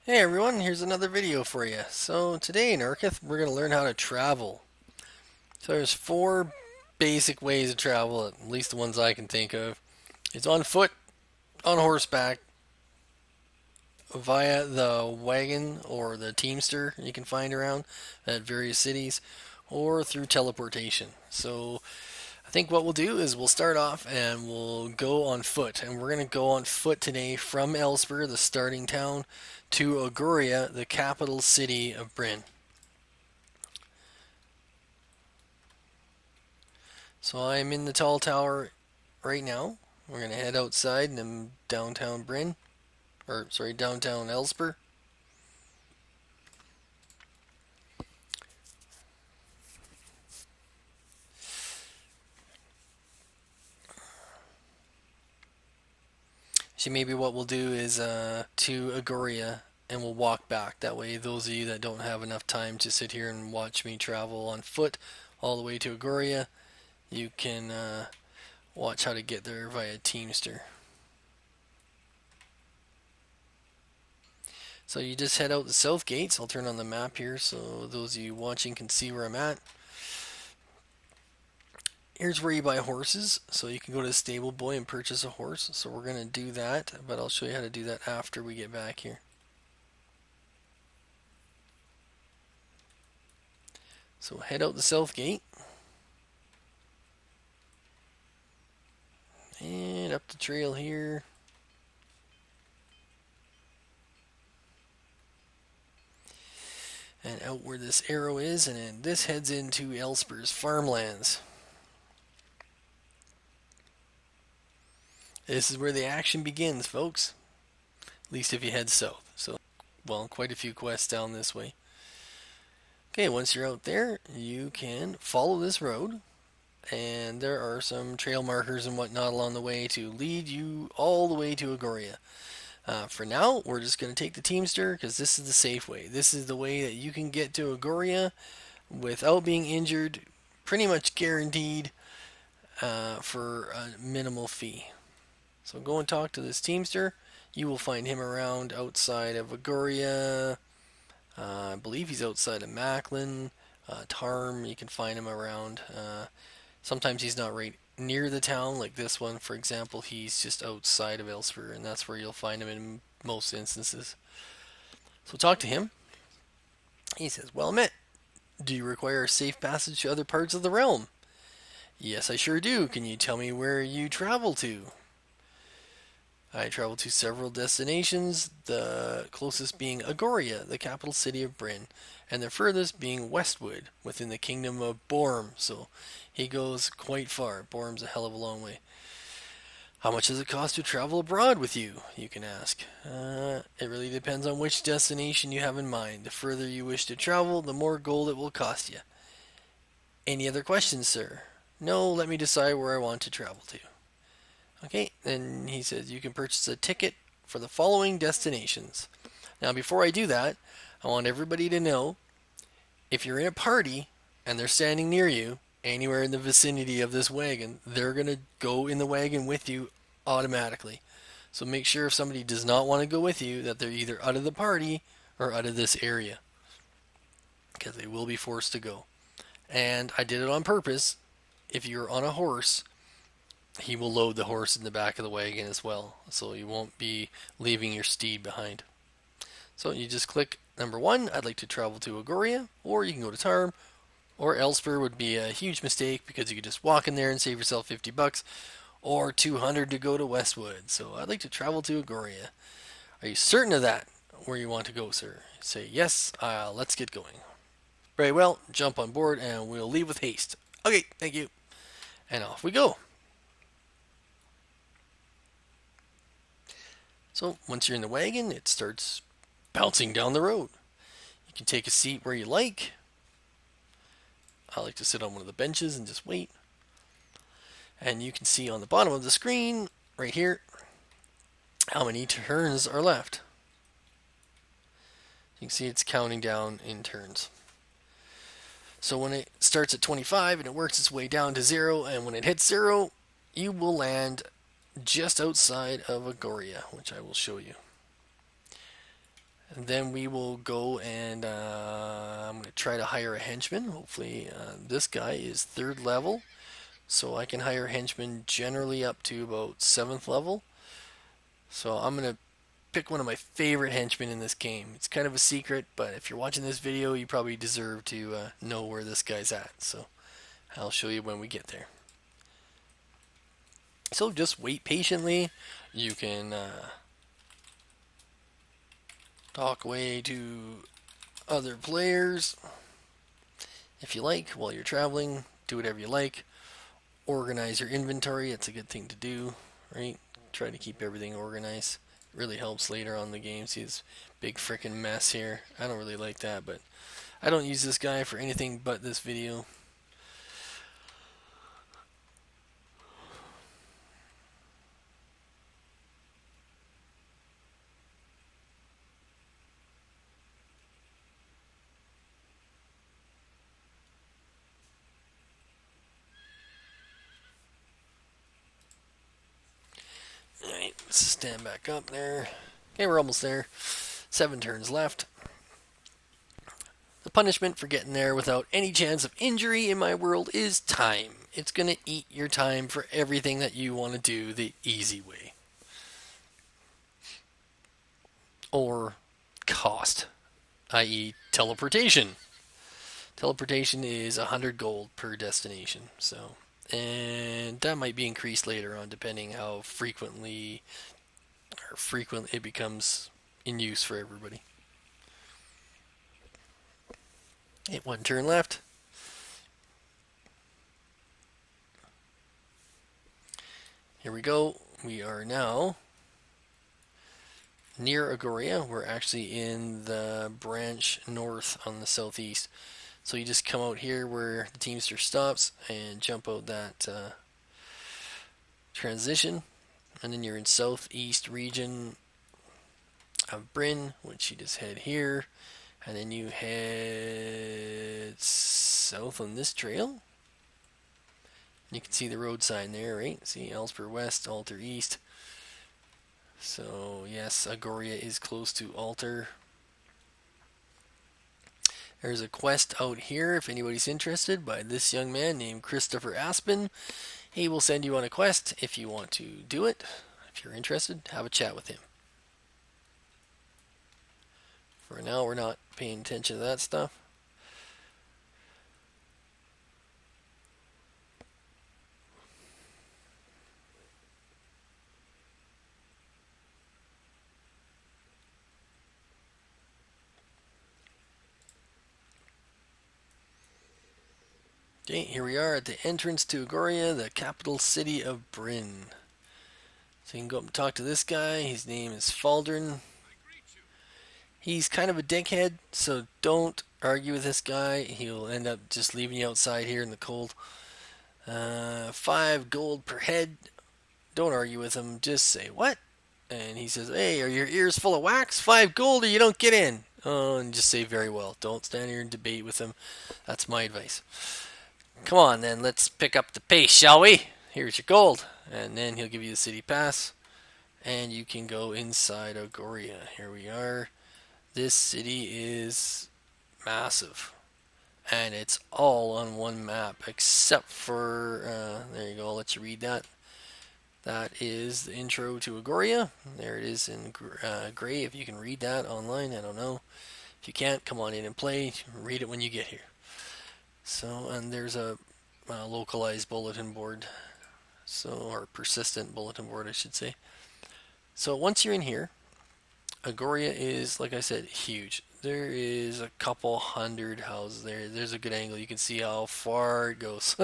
Hey everyone, here's another video for you. So today in Arkuth, we're going to learn how to travel. So there's four basic ways to travel, at least the ones I can think of. It's on foot, on horseback, via the wagon or the teamster you can find around at various cities, or through teleportation. So I think what we'll do is we'll start off and we'll go on foot. And we're going to go on foot today from Elspur, the starting town, to Auguria, the capital city of Bryn. So I'm in the tall tower right now. We're going to head outside and I'm downtown Bryn. Or, sorry, downtown Elspur. So maybe what we'll do is to Agoria and we'll walk back. That way, those of you that don't have enough time to sit here and watch me travel on foot all the way to Agoria, you can watch how to get there via Teamster. So you just head out the south gates. I'll turn on the map here so those of you watching can see where I'm at. Here's where you buy horses. So you can go to the stable boy and purchase a horse. So we're going to do that, but I'll show you how to do that after we get back here. So head out the south gate. And up the trail here. And out where this arrow is, and then this heads into Elspur's farmlands. This is where the action begins, folks. At least if you head south. So, well, quite a few quests down this way. Okay, once you're out there, you can follow this road. And there are some trail markers and whatnot along the way to lead you all the way to Agoria. For now, we're just going to take the Teamster because this is the safe way. This is the way that you can get to Agoria without being injured, pretty much guaranteed for a minimal fee. So go and talk to this Teamster. You will find him around outside of Agoria. I believe he's outside of Macklin. Tarm, you can find him around. Sometimes he's not right near the town, like this one, for example. He's just outside of Elspur, and that's where you'll find him in most instances. So talk to him. He says, "Well met. Do you require a safe passage to other parts of the realm?" "Yes, I sure do. Can you tell me where you travel to?" "I travel to several destinations, the closest being Agoria, the capital city of Bryn, and the furthest being Westwood, within the kingdom of Borm." So he goes quite far. Borm's a hell of a long way. "How much does it cost to travel abroad with you?" you can ask. It really depends on which destination you have in mind. The further you wish to travel, the more gold it will cost you." "Any other questions, sir?" "No, let me decide where I want to travel to." Okay, then he says you can purchase a ticket for the following destinations. Now, before I do that, I want everybody to know if you're in a party and they're standing near you, anywhere in the vicinity of this wagon, they're going to go in the wagon with you automatically. So make sure if somebody does not want to go with you that they're either out of the party or out of this area, because they will be forced to go. And I did it on purpose. If you're on a horse, he will load the horse in the back of the wagon as well, so you won't be leaving your steed behind. So you just click number 1, I'd like to travel to Agoria, or you can go to Tarm, or Elspur would be a huge mistake because you could just walk in there and save yourself $50, or 200 to go to Westwood. So I'd like to travel to Agoria. Are you certain of that, where you want to go, sir? Say yes, let's get going. Very well, jump on board and we'll leave with haste. Okay, thank you. And off we go. So once you're in the wagon, it starts bouncing down the road. You can take a seat where you like. I like to sit on one of the benches and just wait. And you can see on the bottom of the screen, right here, how many turns are left. You can see it's counting down in turns. So when it starts at 25 and it works its way down to 0, and when it hits 0, you will land just outside of Agoria, which I will show you. And then we will go and I'm going to try to hire a henchman. Hopefully this guy is 3rd level. So I can hire henchmen generally up to about 7th level. So I'm going to pick one of my favorite henchmen in this game. It's kind of a secret, but if you're watching this video, you probably deserve to know where this guy's at. So I'll show you when we get there. So just wait patiently. You can talk away to other players if you like while you're traveling. Do whatever you like. Organize your inventory. It's a good thing to do, right? Try to keep everything organized. It really helps later on in the game. See this big freaking mess here. I don't really like that, but I don't use this guy for anything but this video. Alright, let's stand back up there. Okay, we're almost there. 7 turns left. The punishment for getting there without any chance of injury in my world is time. It's going to eat your time for everything that you want to do the easy way. Or cost, i.e. teleportation. Teleportation is 100 gold per destination, so, and that might be increased later on depending how frequent it becomes in use for everybody. Okay, 1 turn left. Here we go. We are now near Agoria. We're actually in the branch north on the southeast. So you just come out here where the Teamster stops and jump out that transition, and then you're in southeast region of Bryn, which you just head here, and then you head south on this trail. You can see the road sign there, right? See Elspur West, Altar East. So yes, Agoria is close to Altar. There's a quest out here if anybody's interested by this young man named Christopher Aspen. He will send you on a quest if you want to do it. If you're interested, have a chat with him. For now, we're not paying attention to that stuff. Okay, here we are at the entrance to Agoria, the capital city of Bryn. So you can go up and talk to this guy. His name is Faldrin. He's kind of a dickhead, so don't argue with this guy. He'll end up just leaving you outside here in the cold. 5 gold per head. Don't argue with him. Just say, what? And he says, hey, are your ears full of wax? 5 gold or you don't get in. Oh, and just say, very well. Don't stand here and debate with him. That's my advice. Come on, then. Let's pick up the pace, shall we? Here's your gold. And then he'll give you the city pass. And you can go inside Agoria. Here we are. This city is massive. And it's all on one map. Except for, there you go. I'll let you read that. That is the intro to Agoria. There it is in gray. If you can read that online, I don't know. If you can't, come on in and play. Read it when you get here. So, and there's a localized bulletin board. So, or persistent bulletin board, I should say. So once you're in here, Agoria is, like I said, huge. There is a couple hundred houses there. There's a good angle. You can see how far it goes.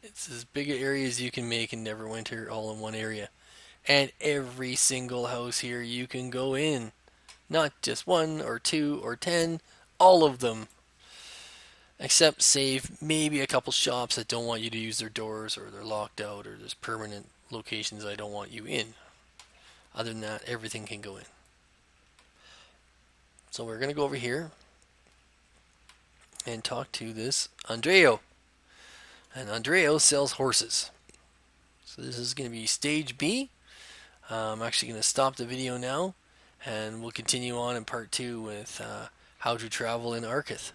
It's as big an area as you can make in Neverwinter, all in one area. And every single house here you can go in. Not just 1 or 2 or 10, all of them. Except save maybe a couple shops that don't want you to use their doors, or they're locked out, or there's permanent locations I don't want you in. Other than that, everything can go in. So we're going to go over here and talk to this Andreo. And Andreo sells horses. So this is going to be stage B. I'm actually going to stop the video now and we'll continue on in part 2 with how to travel in Arkuth.